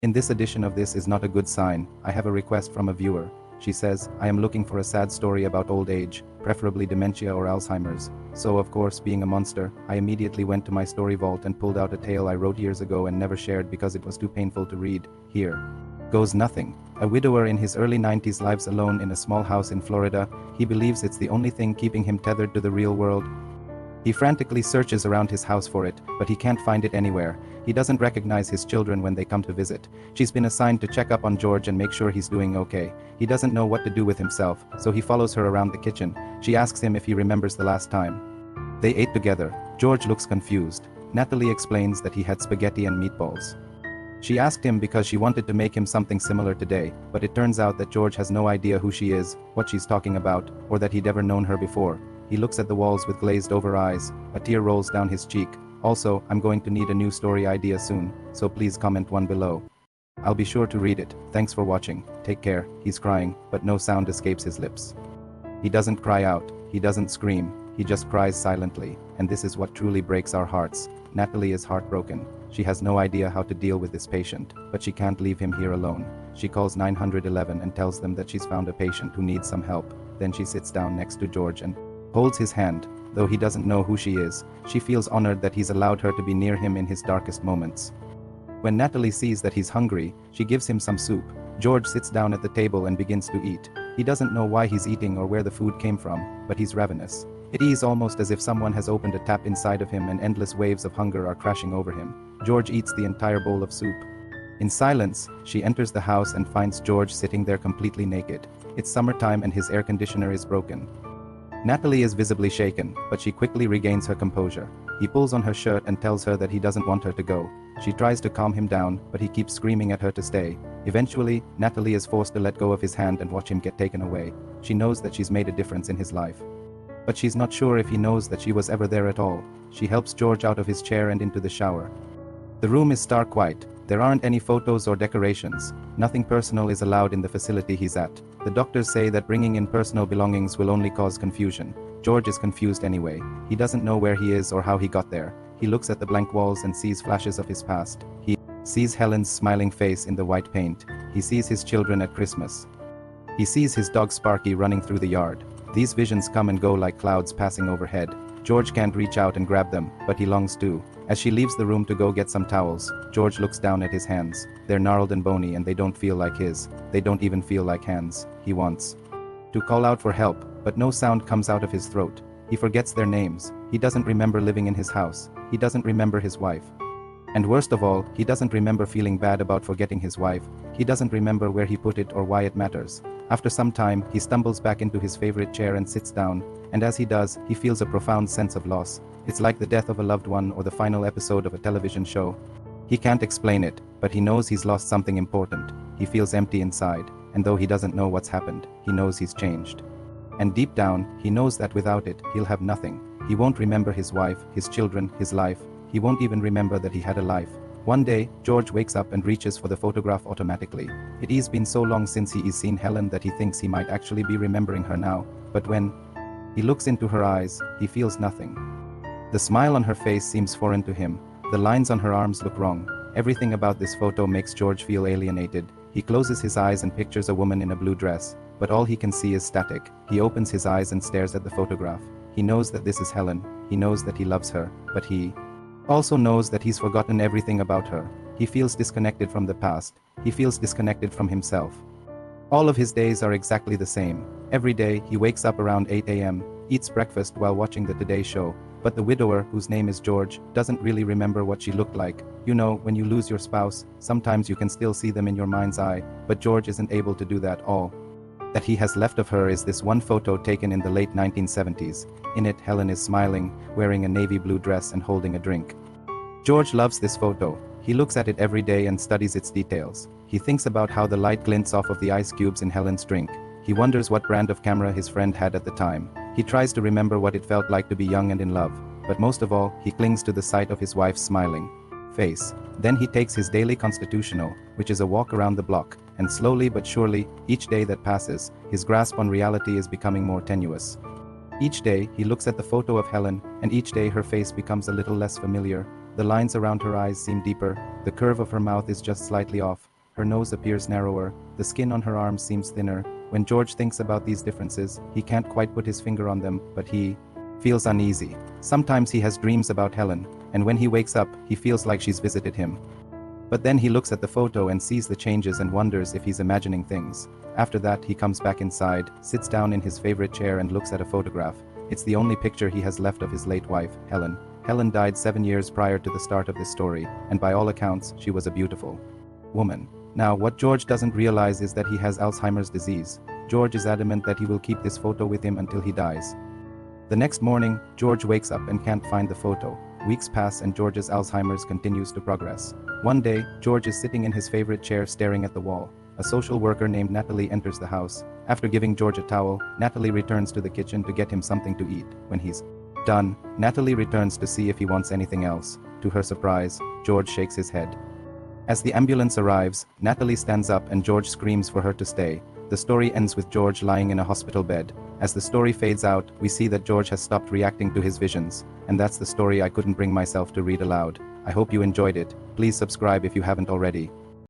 In this edition of This Is Not a Good Sign, I have a request from a viewer. She says, I am looking for a sad story about old age, preferably dementia or Alzheimer's. So of course, being a monster, I immediately went to my story vault and pulled out a tale I wrote years ago and never shared because it was too painful to read. Here goes nothing. A widower in his early 90s lives alone in a small house in Florida. He believes it's the only thing keeping him tethered to the real world. He frantically searches around his house for it, but he can't find it anywhere. He doesn't recognize his children when they come to visit. She's been assigned to check up on George and make sure he's doing okay. He doesn't know what to do with himself, so he follows her around the kitchen. She asks him if he remembers the last time they ate together. George looks confused. Natalie explains that he had spaghetti and meatballs. She asked him because she wanted to make him something similar today, but it turns out that George has no idea who she is, what she's talking about, or that he'd ever known her before. He looks at the walls with glazed over eyes. A tear rolls down his cheek. Also, I'm going to need a new story idea soon, so please comment one below. I'll be sure to read it. Thanks for watching. Take care. He's crying, but no sound escapes his lips. He doesn't cry out. He doesn't scream. He just cries silently, and this is what truly breaks our hearts. Natalie is heartbroken. She has no idea how to deal with this patient, but she can't leave him here alone. She calls 911 and tells them that she's found a patient who needs some help. Then she sits down next to George and holds his hand. Though he doesn't know who she is, she feels honored that he's allowed her to be near him in his darkest moments. When Natalie sees that he's hungry, she gives him some soup. George sits down at the table and begins to eat. He doesn't know why he's eating or where the food came from, but he's ravenous. It is almost as if someone has opened a tap inside of him and endless waves of hunger are crashing over him. George eats the entire bowl of soup. In silence, she enters the house and finds George sitting there completely naked. It's summertime and his air conditioner is broken. Natalie is visibly shaken, but she quickly regains her composure. He pulls on her shirt and tells her that he doesn't want her to go. She tries to calm him down, but he keeps screaming at her to stay. Eventually, Natalie is forced to let go of his hand and watch him get taken away. She knows that she's made a difference in his life. But she's not sure if he knows that she was ever there at all. She helps George out of his chair and into the shower. The room is stark white. There aren't any photos or decorations. Nothing personal is allowed in the facility he's at. The doctors say that bringing in personal belongings will only cause confusion. George is confused anyway. He doesn't know where he is or how he got there. He looks at the blank walls and sees flashes of his past. He sees Helen's smiling face in the white paint. He sees his children at Christmas. He sees his dog Sparky running through the yard. These visions come and go like clouds passing overhead. George can't reach out and grab them, but he longs to. As she leaves the room to go get some towels, George looks down at his hands. They're gnarled and bony and they don't feel like his. They don't even feel like hands. He wants to call out for help, but no sound comes out of his throat. He forgets their names. He doesn't remember living in his house. He doesn't remember his wife. And worst of all, he doesn't remember feeling bad about forgetting his wife. He doesn't remember where he put it or why it matters. After some time, he stumbles back into his favorite chair and sits down, and as he does, he feels a profound sense of loss. It's like the death of a loved one or the final episode of a television show. He can't explain it, but he knows he's lost something important. He feels empty inside, and though he doesn't know what's happened, he knows he's changed. And deep down, he knows that without it, he'll have nothing. He won't remember his wife, his children, his life. He won't even remember that he had a life. One day, George wakes up and reaches for the photograph automatically. It has been so long since he's seen Helen that he thinks he might actually be remembering her now, but when he looks into her eyes, he feels nothing. The smile on her face seems foreign to him. The lines on her arms look wrong. Everything about this photo makes George feel alienated. He closes his eyes and pictures a woman in a blue dress, but all he can see is static. He opens his eyes and stares at the photograph. He knows that this is Helen. He knows that he loves her, but he also knows that he's forgotten everything about her. He feels disconnected from the past. He feels disconnected from himself. All of his days are exactly the same. Every day, he wakes up around 8 a.m., eats breakfast while watching the Today Show. But the widower, whose name is George, doesn't really remember what she looked like. You know, when you lose your spouse, sometimes you can still see them in your mind's eye, but George isn't able to do that. All that he has left of her is this one photo taken in the late 1970s. In it, Helen is smiling, wearing a navy blue dress and holding a drink. George loves this photo. He looks at it every day and studies its details. He thinks about how the light glints off of the ice cubes in Helen's drink. He wonders what brand of camera his friend had at the time. He tries to remember what it felt like to be young and in love, but most of all, he clings to the sight of his wife's smiling face. Then he takes his daily constitutional, which is a walk around the block, and slowly but surely, each day that passes, his grasp on reality is becoming more tenuous. Each day, he looks at the photo of Helen, and each day her face becomes a little less familiar. The lines around her eyes seem deeper, the curve of her mouth is just slightly off, her nose appears narrower, the skin on her arms seems thinner. When George thinks about these differences, he can't quite put his finger on them, but he feels uneasy. Sometimes he has dreams about Helen, and when he wakes up, he feels like she's visited him. But then he looks at the photo and sees the changes and wonders if he's imagining things. After that, he comes back inside, sits down in his favorite chair and looks at a photograph. It's the only picture he has left of his late wife, Helen. Helen died 7 years prior to the start of this story, and by all accounts, she was a beautiful woman. Now, what George doesn't realize is that he has Alzheimer's disease. George is adamant that he will keep this photo with him until he dies. The next morning, George wakes up and can't find the photo. Weeks pass and George's Alzheimer's continues to progress. One day, George is sitting in his favorite chair staring at the wall. A social worker named Natalie enters the house. After giving George a towel, Natalie returns to the kitchen to get him something to eat. When he's done, Natalie returns to see if he wants anything else. To her surprise, George shakes his head. As the ambulance arrives, Natalie stands up and George screams for her to stay. The story ends with George lying in a hospital bed. As the story fades out, we see that George has stopped reacting to his visions. And that's the story I couldn't bring myself to read aloud. I hope you enjoyed it. Please subscribe if you haven't already.